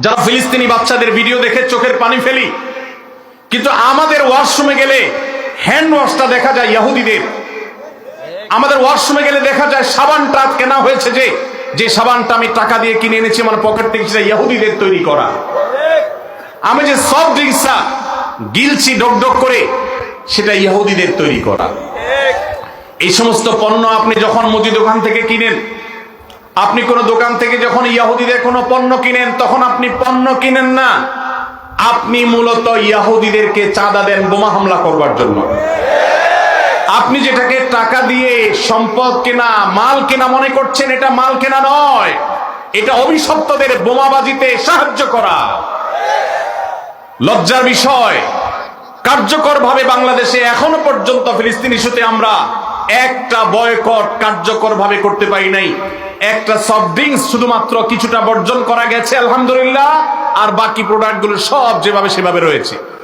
যারা ফিলিস্তিনি বাচ্চাদের ভিডিও দেখে চোখের পানি ফেলি, কিন্তু আমাদের ওয়াশরুমে গেলে হ্যান্ড ওয়াশটা দেখা যায় ইহুদিদের। আমাদের ওয়াশরুমে গেলে দেখা যায় সাবানটা কেনা হয়েছে যে সাবানটা আমি টাকা দিয়ে কিনে এনেছি আমার পকেট থেকে, সেটা ইহুদিদের তৈরি করা। আমি যে সফট ড্রিঙ্কসটা গিলছি ডক ডক করে, সেটা ইহুদিদের তৈরি করা। এই সমস্ত পণ্য আপনি যখন মুদি দোকান থেকে কিনেন, আপনি কোন দোকান থেকে যখন ইহুদিদের কোনো পণ্য কিনেন, তখন আপনি পণ্য কিনেন না, আপনি মূলত ইহুদিদেরকে চাঁদা দেন বোমা হামলা করবার জন্য। আপনি যেটাকে টাকা দিয়ে সম্পদ কেনা, মাল কেনা মনে করছেন, এটা মাল কেনা নয়, এটা অভিশপ্তদের বোমাবাজিতে সাহায্য করা। লজ্জার বিষয়, কার্যকরভাবে বাংলাদেশে এখনো পর্যন্ত ফিলিস্তিন ইস্যুতে আমরা একটা বয়কট কার্যকরভাবে করতে পারি নাই। একটা সফট ড্রিঙ্কস শুধুমাত্র কিছুটা বর্জন করা গেছে আলহামদুলিল্লাহ, আর বাকি প্রোডাক্টগুলো সব যেভাবে সেভাবে রয়েছে।